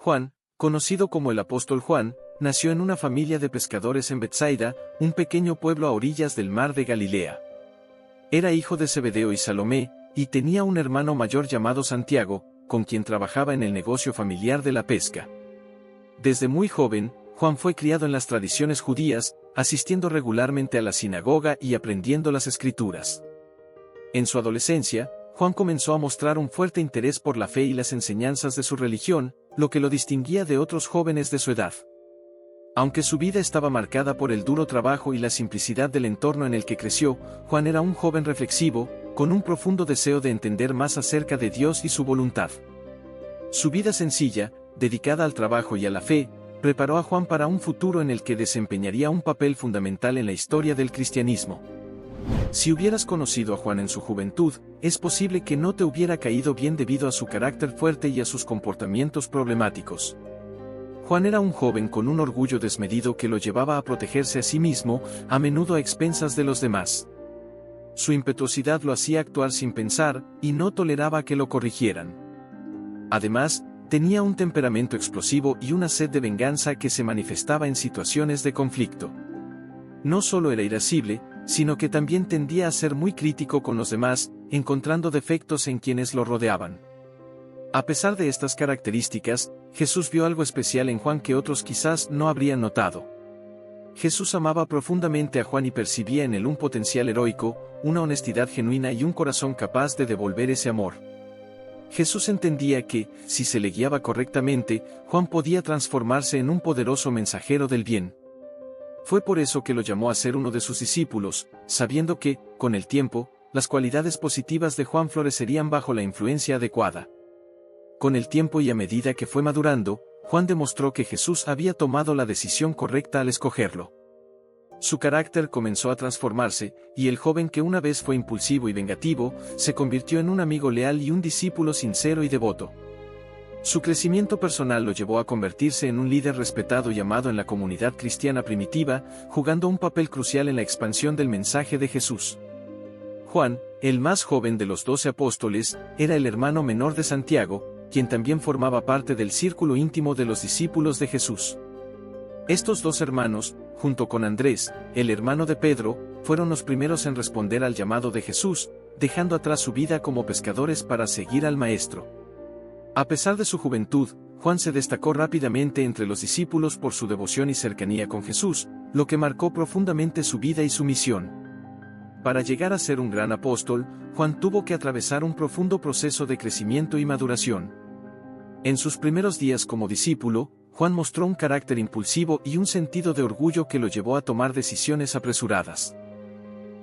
Juan, conocido como el apóstol Juan, nació en una familia de pescadores en Betsaida, un pequeño pueblo a orillas del mar de Galilea. Era hijo de Zebedeo y Salomé, y tenía un hermano mayor llamado Santiago, con quien trabajaba en el negocio familiar de la pesca. Desde muy joven, Juan fue criado en las tradiciones judías, asistiendo regularmente a la sinagoga y aprendiendo las escrituras. En su adolescencia, Juan comenzó a mostrar un fuerte interés por la fe y las enseñanzas de su religión, lo que lo distinguía de otros jóvenes de su edad. Aunque su vida estaba marcada por el duro trabajo y la simplicidad del entorno en el que creció, Juan era un joven reflexivo, con un profundo deseo de entender más acerca de Dios y su voluntad. Su vida sencilla, dedicada al trabajo y a la fe, preparó a Juan para un futuro en el que desempeñaría un papel fundamental en la historia del cristianismo. Si hubieras conocido a Juan en su juventud, es posible que no te hubiera caído bien debido a su carácter fuerte y a sus comportamientos problemáticos. Juan era un joven con un orgullo desmedido que lo llevaba a protegerse a sí mismo, a menudo a expensas de los demás. Su impetuosidad lo hacía actuar sin pensar, y no toleraba que lo corrigieran. Además, tenía un temperamento explosivo y una sed de venganza que se manifestaba en situaciones de conflicto. No solo era irascible, sino que también tendía a ser muy crítico con los demás, encontrando defectos en quienes lo rodeaban. A pesar de estas características, Jesús vio algo especial en Juan que otros quizás no habrían notado. Jesús amaba profundamente a Juan y percibía en él un potencial heroico, una honestidad genuina y un corazón capaz de devolver ese amor. Jesús entendía que, si se le guiaba correctamente, Juan podía transformarse en un poderoso mensajero del bien. Fue por eso que lo llamó a ser uno de sus discípulos, sabiendo que, con el tiempo, las cualidades positivas de Juan florecerían bajo la influencia adecuada. Con el tiempo y a medida que fue madurando, Juan demostró que Jesús había tomado la decisión correcta al escogerlo. Su carácter comenzó a transformarse, y el joven que una vez fue impulsivo y vengativo, se convirtió en un amigo leal y un discípulo sincero y devoto. Su crecimiento personal lo llevó a convertirse en un líder respetado y amado en la comunidad cristiana primitiva, jugando un papel crucial en la expansión del mensaje de Jesús. Juan, el más joven de los 12 apóstoles, era el hermano menor de Santiago, quien también formaba parte del círculo íntimo de los discípulos de Jesús. Estos dos hermanos, junto con Andrés, el hermano de Pedro, fueron los primeros en responder al llamado de Jesús, dejando atrás su vida como pescadores para seguir al Maestro. A pesar de su juventud, Juan se destacó rápidamente entre los discípulos por su devoción y cercanía con Jesús, lo que marcó profundamente su vida y su misión. Para llegar a ser un gran apóstol, Juan tuvo que atravesar un profundo proceso de crecimiento y maduración. En sus primeros días como discípulo, Juan mostró un carácter impulsivo y un sentido de orgullo que lo llevó a tomar decisiones apresuradas.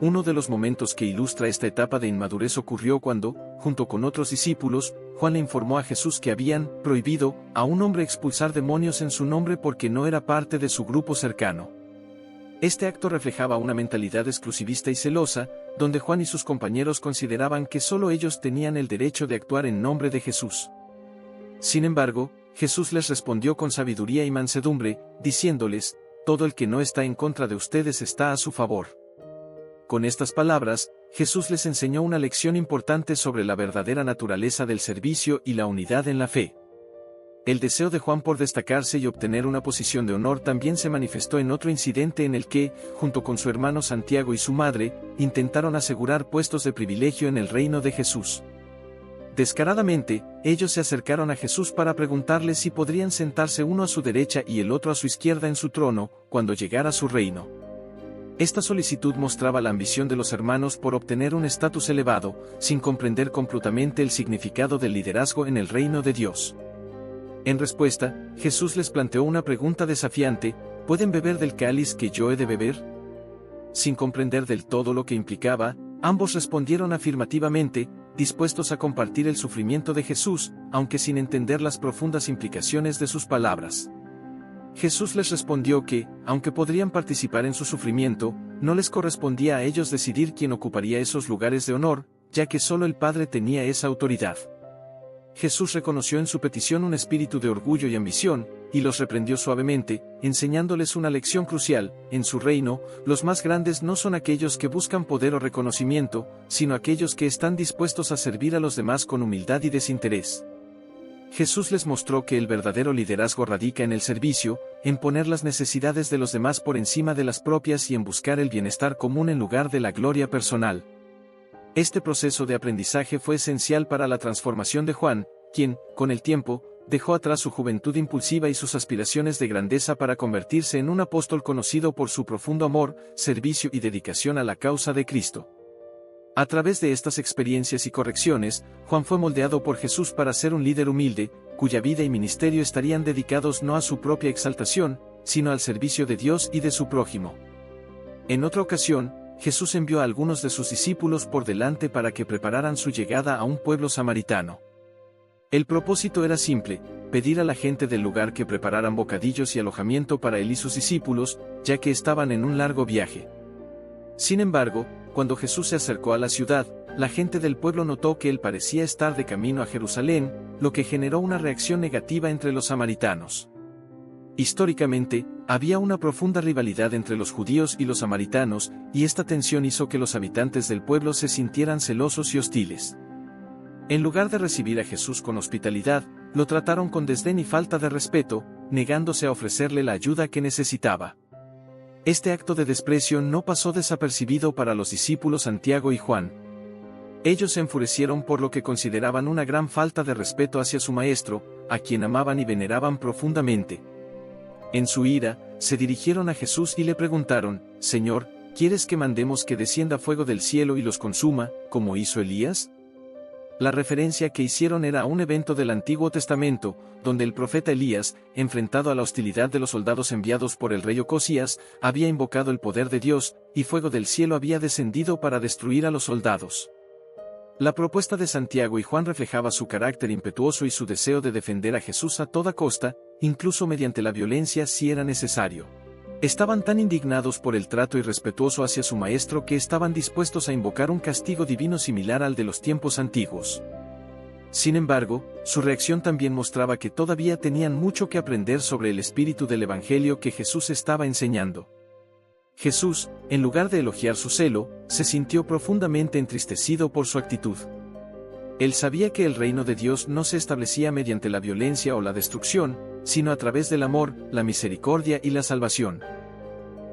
Uno de los momentos que ilustra esta etapa de inmadurez ocurrió cuando, junto con otros discípulos, Juan le informó a Jesús que habían prohibido a un hombre expulsar demonios en su nombre porque no era parte de su grupo cercano. Este acto reflejaba una mentalidad exclusivista y celosa, donde Juan y sus compañeros consideraban que solo ellos tenían el derecho de actuar en nombre de Jesús. Sin embargo, Jesús les respondió con sabiduría y mansedumbre, diciéndoles: «Todo el que no está en contra de ustedes está a su favor». Con estas palabras, Jesús les enseñó una lección importante sobre la verdadera naturaleza del servicio y la unidad en la fe. El deseo de Juan por destacarse y obtener una posición de honor también se manifestó en otro incidente en el que, junto con su hermano Santiago y su madre, intentaron asegurar puestos de privilegio en el reino de Jesús. Descaradamente, ellos se acercaron a Jesús para preguntarle si podrían sentarse uno a su derecha y el otro a su izquierda en su trono, cuando llegara su reino. Esta solicitud mostraba la ambición de los hermanos por obtener un estatus elevado, sin comprender completamente el significado del liderazgo en el reino de Dios. En respuesta, Jesús les planteó una pregunta desafiante: ¿pueden beber del cáliz que yo he de beber? Sin comprender del todo lo que implicaba, ambos respondieron afirmativamente, dispuestos a compartir el sufrimiento de Jesús, aunque sin entender las profundas implicaciones de sus palabras. Jesús les respondió que, aunque podrían participar en su sufrimiento, no les correspondía a ellos decidir quién ocuparía esos lugares de honor, ya que solo el Padre tenía esa autoridad. Jesús reconoció en su petición un espíritu de orgullo y ambición, y los reprendió suavemente, enseñándoles una lección crucial: en su reino, los más grandes no son aquellos que buscan poder o reconocimiento, sino aquellos que están dispuestos a servir a los demás con humildad y desinterés. Jesús les mostró que el verdadero liderazgo radica en el servicio, en poner las necesidades de los demás por encima de las propias y en buscar el bienestar común en lugar de la gloria personal. Este proceso de aprendizaje fue esencial para la transformación de Juan, quien, con el tiempo, dejó atrás su juventud impulsiva y sus aspiraciones de grandeza para convertirse en un apóstol conocido por su profundo amor, servicio y dedicación a la causa de Cristo. A través de estas experiencias y correcciones, Juan fue moldeado por Jesús para ser un líder humilde, cuya vida y ministerio estarían dedicados no a su propia exaltación, sino al servicio de Dios y de su prójimo. En otra ocasión, Jesús envió a algunos de sus discípulos por delante para que prepararan su llegada a un pueblo samaritano. El propósito era simple: pedir a la gente del lugar que prepararan bocadillos y alojamiento para él y sus discípulos, ya que estaban en un largo viaje. Sin embargo, cuando Jesús se acercó a la ciudad, la gente del pueblo notó que él parecía estar de camino a Jerusalén, lo que generó una reacción negativa entre los samaritanos. Históricamente, había una profunda rivalidad entre los judíos y los samaritanos, y esta tensión hizo que los habitantes del pueblo se sintieran celosos y hostiles. En lugar de recibir a Jesús con hospitalidad, lo trataron con desdén y falta de respeto, negándose a ofrecerle la ayuda que necesitaba. Este acto de desprecio no pasó desapercibido para los discípulos Santiago y Juan. Ellos se enfurecieron por lo que consideraban una gran falta de respeto hacia su maestro, a quien amaban y veneraban profundamente. En su ira, se dirigieron a Jesús y le preguntaron: «Señor, ¿quieres que mandemos que descienda fuego del cielo y los consuma, como hizo Elías?». La referencia que hicieron era a un evento del Antiguo Testamento, donde el profeta Elías, enfrentado a la hostilidad de los soldados enviados por el rey Ocosías, había invocado el poder de Dios, y fuego del cielo había descendido para destruir a los soldados. La propuesta de Santiago y Juan reflejaba su carácter impetuoso y su deseo de defender a Jesús a toda costa, incluso mediante la violencia si era necesario. Estaban tan indignados por el trato irrespetuoso hacia su maestro que estaban dispuestos a invocar un castigo divino similar al de los tiempos antiguos. Sin embargo, su reacción también mostraba que todavía tenían mucho que aprender sobre el espíritu del Evangelio que Jesús estaba enseñando. Jesús, en lugar de elogiar su celo, se sintió profundamente entristecido por su actitud. Él sabía que el reino de Dios no se establecía mediante la violencia o la destrucción, sino a través del amor, la misericordia y la salvación.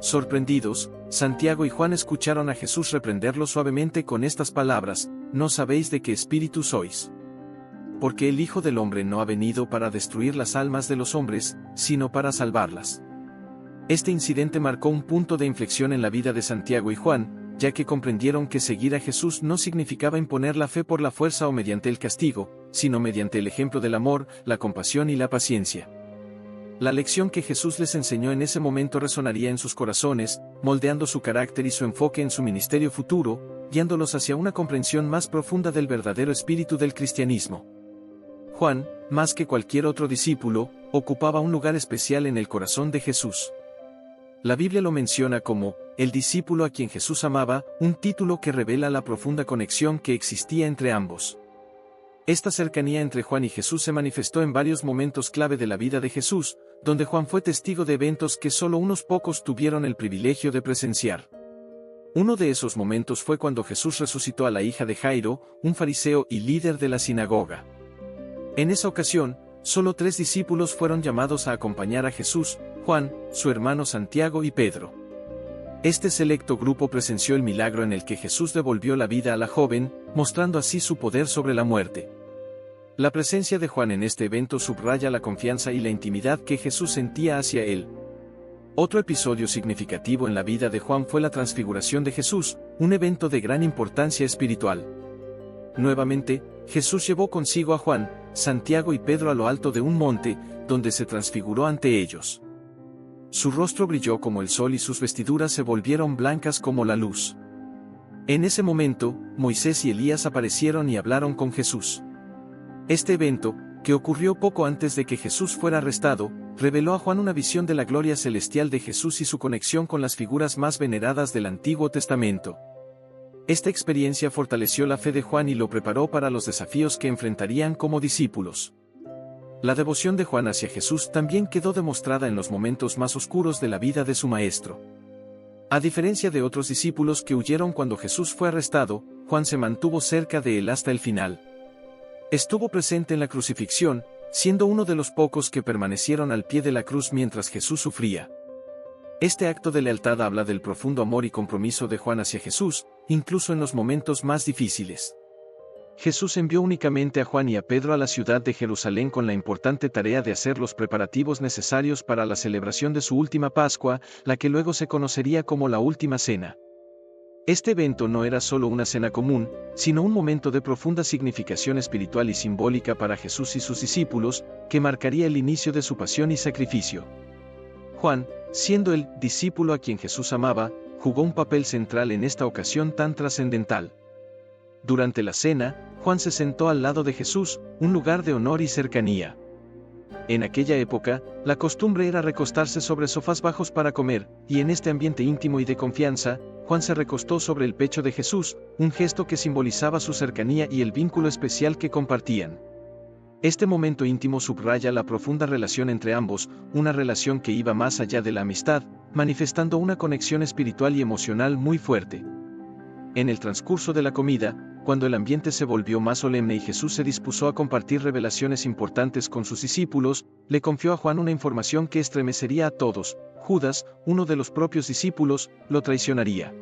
Sorprendidos, Santiago y Juan escucharon a Jesús reprenderlo suavemente con estas palabras: «¿No sabéis de qué espíritu sois? Porque el Hijo del Hombre no ha venido para destruir las almas de los hombres, sino para salvarlas». Este incidente marcó un punto de inflexión en la vida de Santiago y Juan, ya que comprendieron que seguir a Jesús no significaba imponer la fe por la fuerza o mediante el castigo, sino mediante el ejemplo del amor, la compasión y la paciencia. La lección que Jesús les enseñó en ese momento resonaría en sus corazones, moldeando su carácter y su enfoque en su ministerio futuro, guiándolos hacia una comprensión más profunda del verdadero espíritu del cristianismo. Juan, más que cualquier otro discípulo, ocupaba un lugar especial en el corazón de Jesús. La Biblia lo menciona como el discípulo a quien Jesús amaba, un título que revela la profunda conexión que existía entre ambos. Esta cercanía entre Juan y Jesús se manifestó en varios momentos clave de la vida de Jesús, donde Juan fue testigo de eventos que solo unos pocos tuvieron el privilegio de presenciar. Uno de esos momentos fue cuando Jesús resucitó a la hija de Jairo, un fariseo y líder de la sinagoga. En esa ocasión, solo 3 discípulos fueron llamados a acompañar a Jesús: Juan, su hermano Santiago y Pedro. Este selecto grupo presenció el milagro en el que Jesús devolvió la vida a la joven, mostrando así su poder sobre la muerte. La presencia de Juan en este evento subraya la confianza y la intimidad que Jesús sentía hacia él. Otro episodio significativo en la vida de Juan fue la transfiguración de Jesús, un evento de gran importancia espiritual. Nuevamente, Jesús llevó consigo a Juan, Santiago y Pedro a lo alto de un monte, donde se transfiguró ante ellos. Su rostro brilló como el sol y sus vestiduras se volvieron blancas como la luz. En ese momento, Moisés y Elías aparecieron y hablaron con Jesús. Este evento, que ocurrió poco antes de que Jesús fuera arrestado, reveló a Juan una visión de la gloria celestial de Jesús y su conexión con las figuras más veneradas del Antiguo Testamento. Esta experiencia fortaleció la fe de Juan y lo preparó para los desafíos que enfrentarían como discípulos. La devoción de Juan hacia Jesús también quedó demostrada en los momentos más oscuros de la vida de su maestro. A diferencia de otros discípulos que huyeron cuando Jesús fue arrestado, Juan se mantuvo cerca de él hasta el final. Estuvo presente en la crucifixión, siendo uno de los pocos que permanecieron al pie de la cruz mientras Jesús sufría. Este acto de lealtad habla del profundo amor y compromiso de Juan hacia Jesús, incluso en los momentos más difíciles. Jesús envió únicamente a Juan y a Pedro a la ciudad de Jerusalén con la importante tarea de hacer los preparativos necesarios para la celebración de su última Pascua, la que luego se conocería como la Última Cena. Este evento no era solo una cena común, sino un momento de profunda significación espiritual y simbólica para Jesús y sus discípulos, que marcaría el inicio de su pasión y sacrificio. Juan, siendo el discípulo a quien Jesús amaba, jugó un papel central en esta ocasión tan trascendental. Durante la cena, Juan se sentó al lado de Jesús, un lugar de honor y cercanía. En aquella época, la costumbre era recostarse sobre sofás bajos para comer, y en este ambiente íntimo y de confianza, Juan se recostó sobre el pecho de Jesús, un gesto que simbolizaba su cercanía y el vínculo especial que compartían. Este momento íntimo subraya la profunda relación entre ambos, una relación que iba más allá de la amistad, manifestando una conexión espiritual y emocional muy fuerte. En el transcurso de la comida, cuando el ambiente se volvió más solemne y Jesús se dispuso a compartir revelaciones importantes con sus discípulos, le confió a Juan una información que estremecería a todos: Judas, uno de los propios discípulos, lo traicionaría.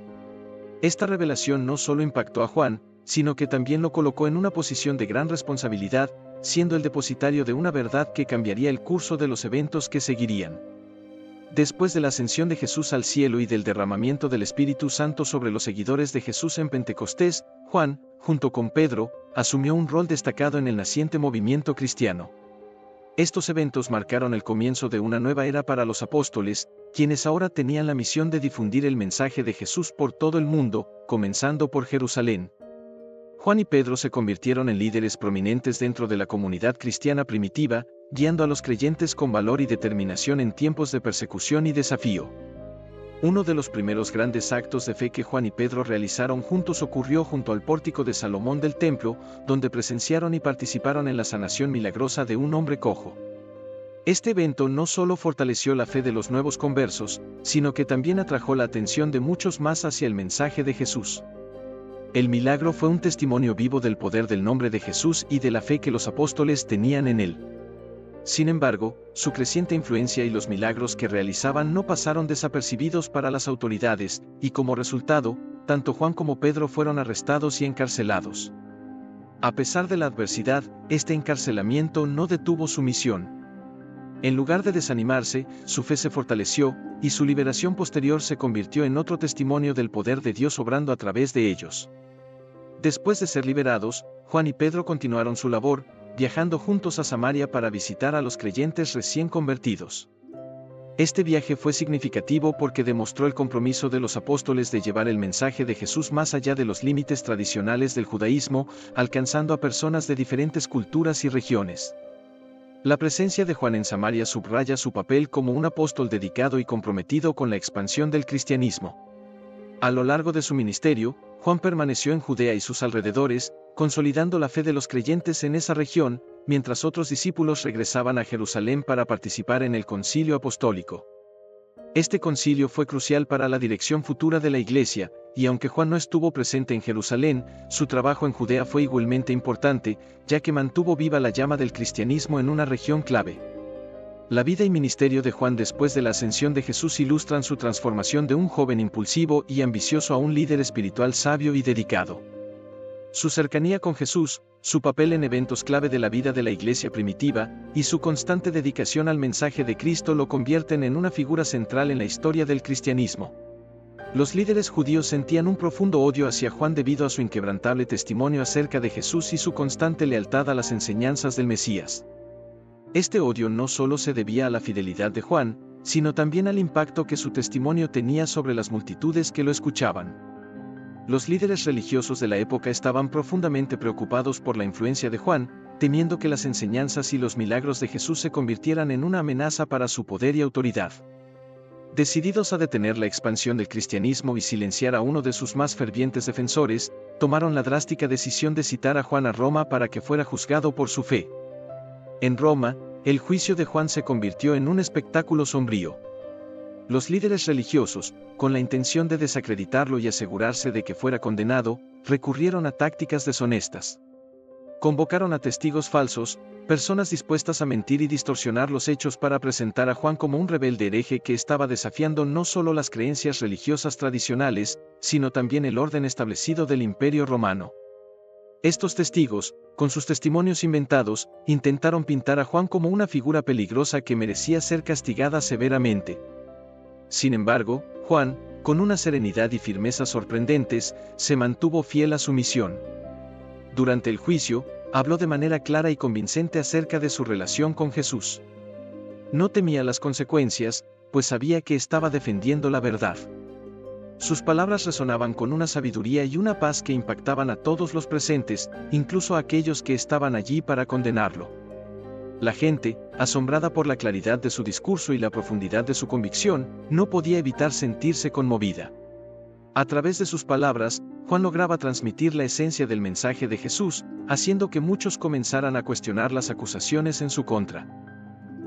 Esta revelación no solo impactó a Juan, sino que también lo colocó en una posición de gran responsabilidad, siendo el depositario de una verdad que cambiaría el curso de los eventos que seguirían. Después de la ascensión de Jesús al cielo y del derramamiento del Espíritu Santo sobre los seguidores de Jesús en Pentecostés, Juan, junto con Pedro, asumió un rol destacado en el naciente movimiento cristiano. Estos eventos marcaron el comienzo de una nueva era para los apóstoles, quienes ahora tenían la misión de difundir el mensaje de Jesús por todo el mundo, comenzando por Jerusalén. Juan y Pedro se convirtieron en líderes prominentes dentro de la comunidad cristiana primitiva, guiando a los creyentes con valor y determinación en tiempos de persecución y desafío. Uno de los primeros grandes actos de fe que Juan y Pedro realizaron juntos ocurrió junto al pórtico de Salomón del templo, donde presenciaron y participaron en la sanación milagrosa de un hombre cojo. Este evento no solo fortaleció la fe de los nuevos conversos, sino que también atrajo la atención de muchos más hacia el mensaje de Jesús. El milagro fue un testimonio vivo del poder del nombre de Jesús y de la fe que los apóstoles tenían en él. Sin embargo, su creciente influencia y los milagros que realizaban no pasaron desapercibidos para las autoridades, y como resultado, tanto Juan como Pedro fueron arrestados y encarcelados. A pesar de la adversidad, este encarcelamiento no detuvo su misión. En lugar de desanimarse, su fe se fortaleció, y su liberación posterior se convirtió en otro testimonio del poder de Dios obrando a través de ellos. Después de ser liberados, Juan y Pedro continuaron su labor, viajando juntos a Samaria para visitar a los creyentes recién convertidos. Este viaje fue significativo porque demostró el compromiso de los apóstoles de llevar el mensaje de Jesús más allá de los límites tradicionales del judaísmo, alcanzando a personas de diferentes culturas y regiones. La presencia de Juan en Samaria subraya su papel como un apóstol dedicado y comprometido con la expansión del cristianismo. A lo largo de su ministerio, Juan permaneció en Judea y sus alrededores, consolidando la fe de los creyentes en esa región, mientras otros discípulos regresaban a Jerusalén para participar en el concilio apostólico. Este concilio fue crucial para la dirección futura de la Iglesia, y aunque Juan no estuvo presente en Jerusalén, su trabajo en Judea fue igualmente importante, ya que mantuvo viva la llama del cristianismo en una región clave. La vida y ministerio de Juan después de la ascensión de Jesús ilustran su transformación de un joven impulsivo y ambicioso a un líder espiritual sabio y dedicado. Su cercanía con Jesús, su papel en eventos clave de la vida de la iglesia primitiva, y su constante dedicación al mensaje de Cristo lo convierten en una figura central en la historia del cristianismo. Los líderes judíos sentían un profundo odio hacia Juan debido a su inquebrantable testimonio acerca de Jesús y su constante lealtad a las enseñanzas del Mesías. Este odio no solo se debía a la fidelidad de Juan, sino también al impacto que su testimonio tenía sobre las multitudes que lo escuchaban. Los líderes religiosos de la época estaban profundamente preocupados por la influencia de Juan, temiendo que las enseñanzas y los milagros de Jesús se convirtieran en una amenaza para su poder y autoridad. Decididos a detener la expansión del cristianismo y silenciar a uno de sus más fervientes defensores, tomaron la drástica decisión de citar a Juan a Roma para que fuera juzgado por su fe. En Roma, el juicio de Juan se convirtió en un espectáculo sombrío. Los líderes religiosos, con la intención de desacreditarlo y asegurarse de que fuera condenado, recurrieron a tácticas deshonestas. Convocaron a testigos falsos, Personas dispuestas a mentir y distorsionar los hechos para presentar a Juan como un rebelde hereje que estaba desafiando no solo las creencias religiosas tradicionales, sino también el orden establecido del Imperio Romano. Estos testigos, con sus testimonios inventados, intentaron pintar a Juan como una figura peligrosa que merecía ser castigada severamente. Sin embargo, Juan, con una serenidad y firmeza sorprendentes, se mantuvo fiel a su misión. Durante el juicio, habló de manera clara y convincente acerca de su relación con Jesús. No temía las consecuencias, pues sabía que estaba defendiendo la verdad. Sus palabras resonaban con una sabiduría y una paz que impactaban a todos los presentes, incluso a aquellos que estaban allí para condenarlo. La gente, asombrada por la claridad de su discurso y la profundidad de su convicción, no podía evitar sentirse conmovida. A través de sus palabras, Juan lograba transmitir la esencia del mensaje de Jesús, haciendo que muchos comenzaran a cuestionar las acusaciones en su contra.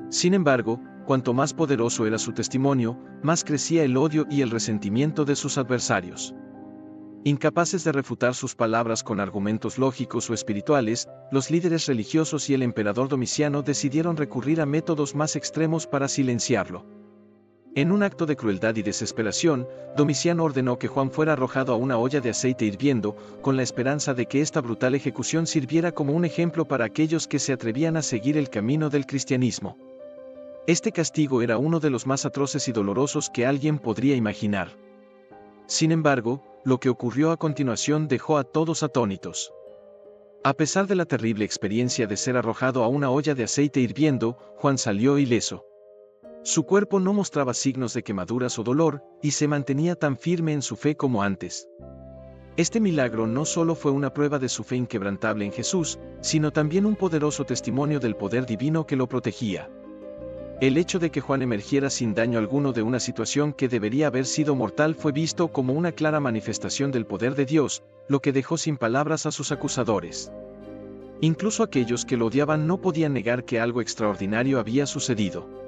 Sin embargo, cuanto más poderoso era su testimonio, más crecía el odio y el resentimiento de sus adversarios. Incapaces de refutar sus palabras con argumentos lógicos o espirituales, los líderes religiosos y el emperador Domiciano decidieron recurrir a métodos más extremos para silenciarlo. En un acto de crueldad y desesperación, Domiciano ordenó que Juan fuera arrojado a una olla de aceite hirviendo, con la esperanza de que esta brutal ejecución sirviera como un ejemplo para aquellos que se atrevían a seguir el camino del cristianismo. Este castigo era uno de los más atroces y dolorosos que alguien podría imaginar. Sin embargo, lo que ocurrió a continuación dejó a todos atónitos. A pesar de la terrible experiencia de ser arrojado a una olla de aceite hirviendo, Juan salió ileso. Su cuerpo no mostraba signos de quemaduras o dolor, y se mantenía tan firme en su fe como antes. Este milagro no solo fue una prueba de su fe inquebrantable en Jesús, sino también un poderoso testimonio del poder divino que lo protegía. El hecho de que Juan emergiera sin daño alguno de una situación que debería haber sido mortal fue visto como una clara manifestación del poder de Dios, lo que dejó sin palabras a sus acusadores. Incluso aquellos que lo odiaban no podían negar que algo extraordinario había sucedido.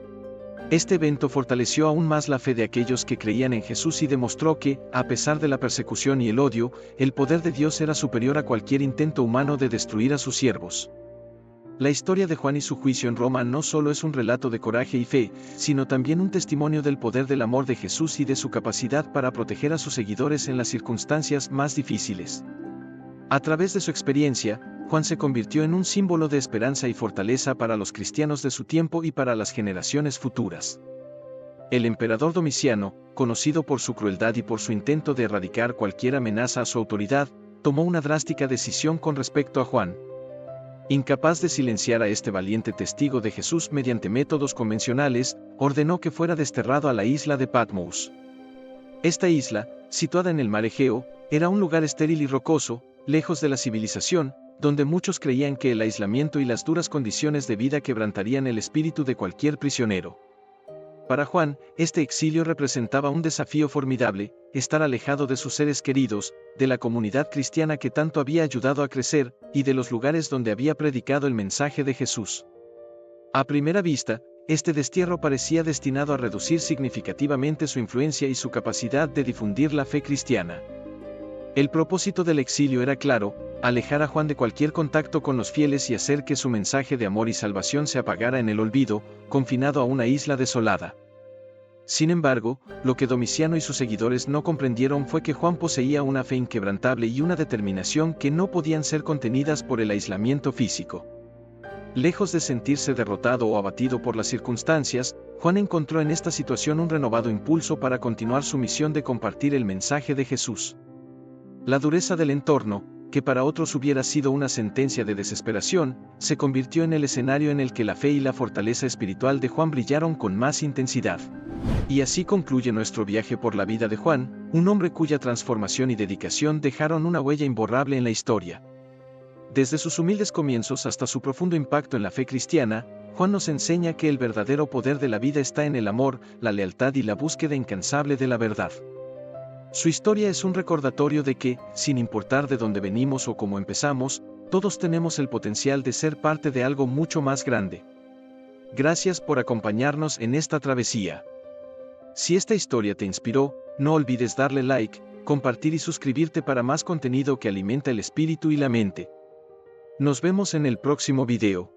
Este evento fortaleció aún más la fe de aquellos que creían en Jesús y demostró que, a pesar de la persecución y el odio, el poder de Dios era superior a cualquier intento humano de destruir a sus siervos. La historia de Juan y su juicio en Roma no solo es un relato de coraje y fe, sino también un testimonio del poder del amor de Jesús y de su capacidad para proteger a sus seguidores en las circunstancias más difíciles. A través de su experiencia, Juan se convirtió en un símbolo de esperanza y fortaleza para los cristianos de su tiempo y para las generaciones futuras. El emperador Domiciano, conocido por su crueldad y por su intento de erradicar cualquier amenaza a su autoridad, tomó una drástica decisión con respecto a Juan. Incapaz de silenciar a este valiente testigo de Jesús mediante métodos convencionales, ordenó que fuera desterrado a la isla de Patmos. Esta isla, situada en el mar Egeo, era un lugar estéril y rocoso, lejos de la civilización, donde muchos creían que el aislamiento y las duras condiciones de vida quebrantarían el espíritu de cualquier prisionero. Para Juan, este exilio representaba un desafío formidable, estar alejado de sus seres queridos, de la comunidad cristiana que tanto había ayudado a crecer, y de los lugares donde había predicado el mensaje de Jesús. A primera vista, este destierro parecía destinado a reducir significativamente su influencia y su capacidad de difundir la fe cristiana. El propósito del exilio era claro: alejar a Juan de cualquier contacto con los fieles y hacer que su mensaje de amor y salvación se apagara en el olvido, confinado a una isla desolada. Sin embargo, lo que Domiciano y sus seguidores no comprendieron fue que Juan poseía una fe inquebrantable y una determinación que no podían ser contenidas por el aislamiento físico. Lejos de sentirse derrotado o abatido por las circunstancias, Juan encontró en esta situación un renovado impulso para continuar su misión de compartir el mensaje de Jesús. La dureza del entorno, que para otros hubiera sido una sentencia de desesperación, se convirtió en el escenario en el que la fe y la fortaleza espiritual de Juan brillaron con más intensidad. Y así concluye nuestro viaje por la vida de Juan, un hombre cuya transformación y dedicación dejaron una huella imborrable en la historia. Desde sus humildes comienzos hasta su profundo impacto en la fe cristiana, Juan nos enseña que el verdadero poder de la vida está en el amor, la lealtad y la búsqueda incansable de la verdad. Su historia es un recordatorio de que, sin importar de dónde venimos o cómo empezamos, todos tenemos el potencial de ser parte de algo mucho más grande. Gracias por acompañarnos en esta travesía. Si esta historia te inspiró, no olvides darle like, compartir y suscribirte para más contenido que alimenta el espíritu y la mente. Nos vemos en el próximo video.